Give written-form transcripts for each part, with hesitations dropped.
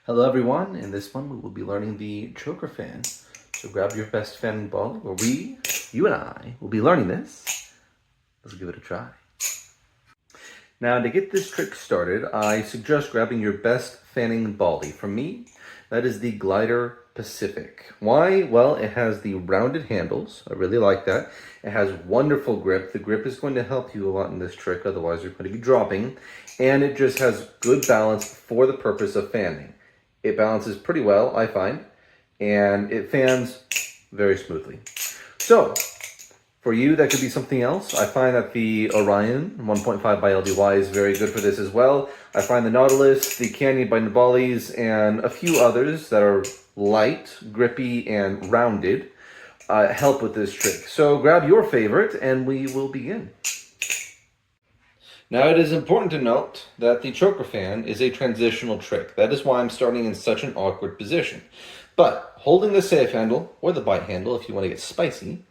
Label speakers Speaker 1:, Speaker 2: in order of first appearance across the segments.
Speaker 1: Hello everyone, in this one we will be learning the choker fan. So grab your best fanning ball where you and I, will be learning this. Let's give it a try. Now to get this trick started, I suggest grabbing your best fanning volley. For me, that is the Glider Pacific. Why? Well, it has the rounded handles. I really like that. It has wonderful grip. The grip is going to help you a lot in this trick, otherwise you're going to be dropping. And it just has good balance for the purpose of fanning. It balances pretty well, I find, and it fans very smoothly. So, for you, that could be something else. I find that the Orion 1.5 by LDY is very good for this as well. I find the Nautilus, the Canyon by Nabali's, and a few others that are light, grippy, and rounded help with this trick. So grab your favorite and we will begin. Now it is important to note that the choker fan is a transitional trick. That is why I'm starting in such an awkward position. But holding the safe handle, or the bite handle if you want to get spicy,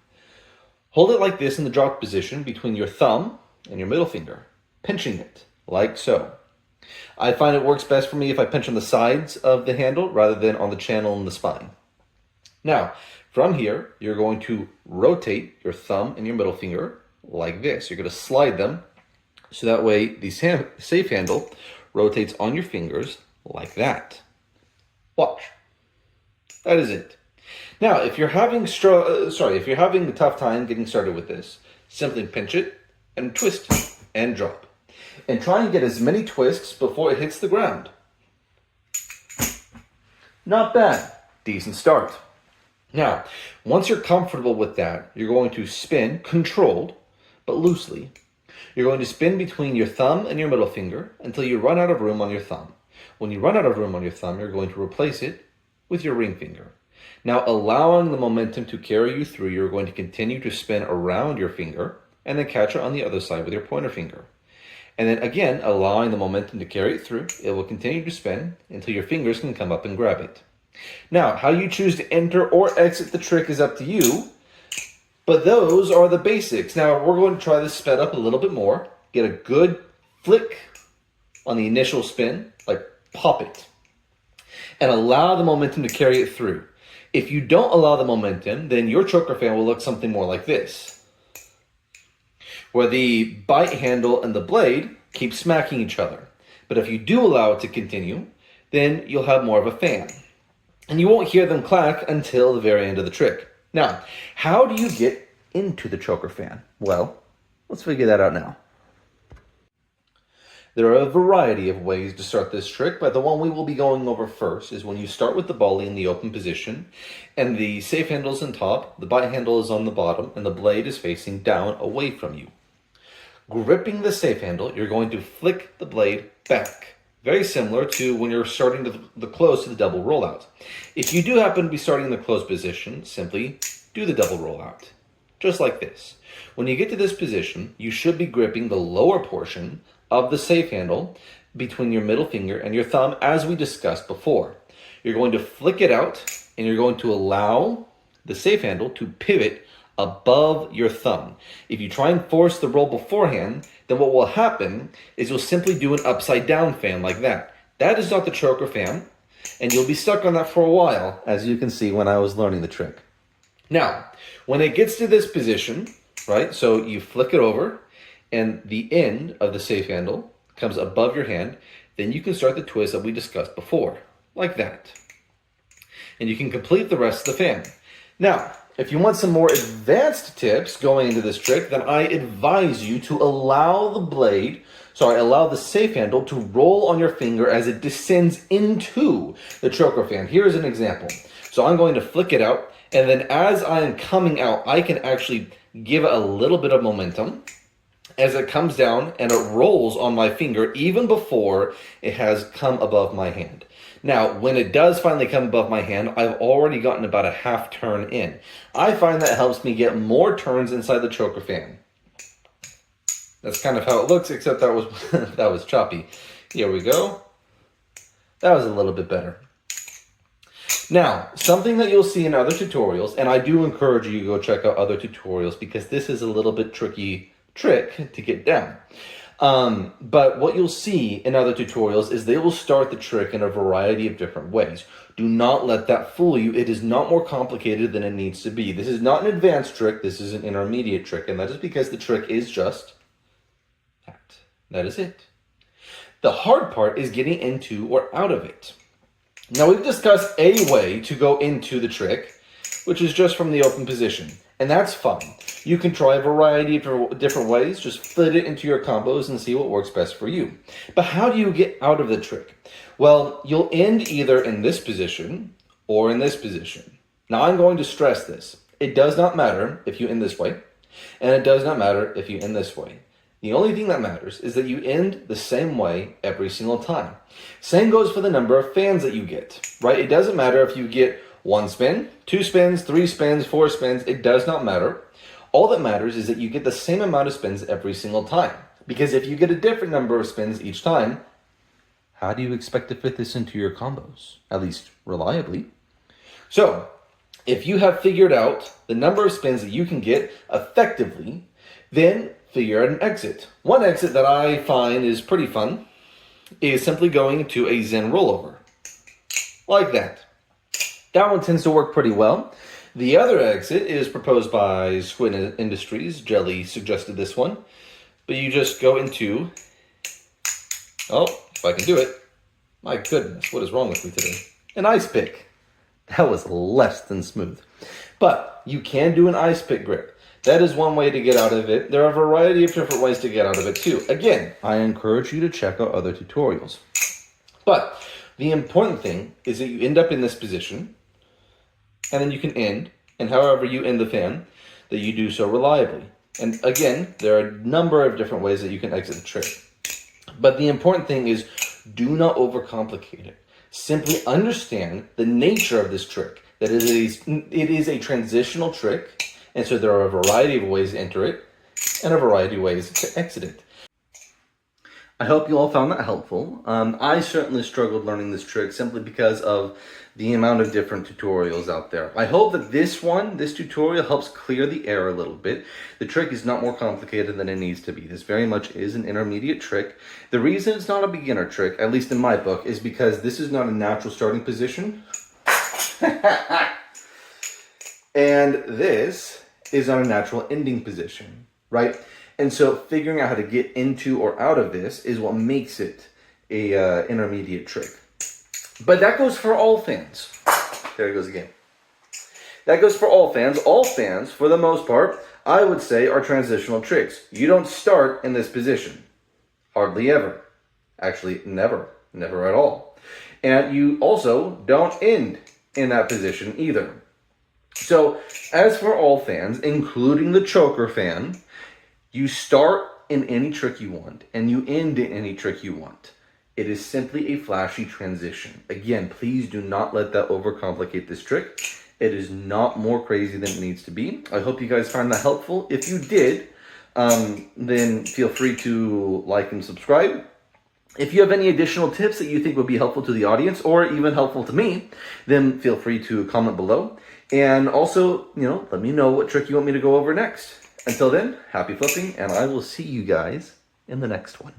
Speaker 1: hold it like this in the drop position between your thumb and your middle finger, pinching it like so. I find it works best for me if I pinch on the sides of the handle rather than on the channel and the spine. Now, from here, you're going to rotate your thumb and your middle finger like this. You're going to slide them so that way the safe handle rotates on your fingers like that. Watch. That is it. Now, if you're having a tough time getting started with this, simply pinch it and twist and drop. And try and get as many twists before it hits the ground. Not bad. Decent start. Now, once you're comfortable with that, you're going to spin, controlled, but loosely. You're going to spin between your thumb and your middle finger until you run out of room on your thumb. When you run out of room on your thumb, you're going to replace it with your ring finger. Now, allowing the momentum to carry you through, you're going to continue to spin around your finger and then catch it on the other side with your pointer finger. And then again, allowing the momentum to carry it through, it will continue to spin until your fingers can come up and grab it. Now, how you choose to enter or exit the trick is up to you, but those are the basics. Now, we're going to try this sped up a little bit more, get a good flick on the initial spin, like pop it, and allow the momentum to carry it through. If you don't allow the momentum, then your choker fan will look something more like this, where the bite handle and the blade keep smacking each other. But if you do allow it to continue, then you'll have more of a fan. And you won't hear them clack until the very end of the trick. Now, how do you get into the choker fan? Well, let's figure that out now. There are a variety of ways to start this trick, but the one we will be going over first is when you start with the volley in the open position, and the safe handle is on top, the bite handle is on the bottom, and the blade is facing down away from you. Gripping the safe handle, you're going to flick the blade back. Very similar to when you're starting the close to the double rollout. If you do happen to be starting in the close position, simply do the double rollout. Just like this. When you get to this position, you should be gripping the lower portion of the safe handle between your middle finger and your thumb, as we discussed before. You're going to flick it out, and you're going to allow the safe handle to pivot above your thumb. If you try and force the roll beforehand, then what will happen is you'll simply do an upside down fan like that. That is not the choker fan, and you'll be stuck on that for a while, as you can see when I was learning the trick. Now, when it gets to this position, right, so you flick it over, and the end of the safe handle comes above your hand, then you can start the twist that we discussed before, like that. And you can complete the rest of the fan. Now, if you want some more advanced tips going into this trick, then I advise you to allow the safe handle to roll on your finger as it descends into the choker fan. Here's an example. So I'm going to flick it out, and then as I am coming out, I can actually give it a little bit of momentum as it comes down and it rolls on my finger even before it has come above my hand. Now, when it does finally come above my hand, I've already gotten about a half turn in. I find that helps me get more turns inside the choker fan. That's kind of how it looks, except that was that was choppy. Here we go. That was a little bit better. Now, something that you'll see in other tutorials, and I do encourage you to go check out other tutorials because this is a little bit tricky trick to get down. But what you'll see in other tutorials is they will start the trick in a variety of different ways. Do not let that fool you. It is not more complicated than it needs to be. This is not an advanced trick. This is an intermediate trick. And that is because the trick is just that. That is it. The hard part is getting into or out of it. Now, we've discussed a way to go into the trick, which is just from the open position. And that's fine. You can try a variety of different ways. Just fit it into your combos and see what works best for you. But how do you get out of the trick? Well, you'll end either in this position or in this position. Now, I'm going to stress this. It does not matter if you end this way, and it does not matter if you end this way. The only thing that matters is that you end the same way every single time. Same goes for the number of fans that you get, right? It doesn't matter if you get 1 spin, 2 spins, 3 spins, 4 spins. It does not matter. All that matters is that you get the same amount of spins every single time. Because if you get a different number of spins each time, how do you expect to fit this into your combos? At least reliably. So, if you have figured out the number of spins that you can get effectively, then figure out an exit. One exit that I find is pretty fun is simply going to a Zen rollover. Like that. That one tends to work pretty well. The other exit is proposed by Squid Industries. Jelly suggested this one. But you just go into... Oh, if I can do it. My goodness, what is wrong with me today? An ice pick. That was less than smooth. But you can do an ice pick grip. That is one way to get out of it. There are a variety of different ways to get out of it too. Again, I encourage you to check out other tutorials. But the important thing is that you end up in this position, and then you can end, and however you end the fan, that you do so reliably. And again, there are a number of different ways that you can exit the trick. But the important thing is, do not overcomplicate it. Simply understand the nature of this trick, that it is a transitional trick, and so there are a variety of ways to enter it, and a variety of ways to exit it. I hope you all found that helpful. I certainly struggled learning this trick simply because of the amount of different tutorials out there. I hope that this tutorial helps clear the air a little bit. The trick is not more complicated than it needs to be. This very much is an intermediate trick. The reason it's not a beginner trick, at least in my book, is because this is not a natural starting position. And this is on a natural ending position, right? And so figuring out how to get into or out of this is what makes it a intermediate trick. But that goes for all fans. There it goes again. That goes for all fans. All fans, for the most part, I would say are transitional tricks. You don't start in this position. Hardly ever. Actually, never. Never at all. And you also don't end in that position either. So, as for all fans, including the choker fan, you start in any trick you want, and you end in any trick you want. It is simply a flashy transition. Again, please do not let that overcomplicate this trick. It is not more crazy than it needs to be. I hope you guys find that helpful. If you did, then feel free to like and subscribe. If you have any additional tips that you think would be helpful to the audience, or even helpful to me, then feel free to comment below. And also, let me know what trick you want me to go over next. Until then, happy flipping, and I will see you guys in the next one.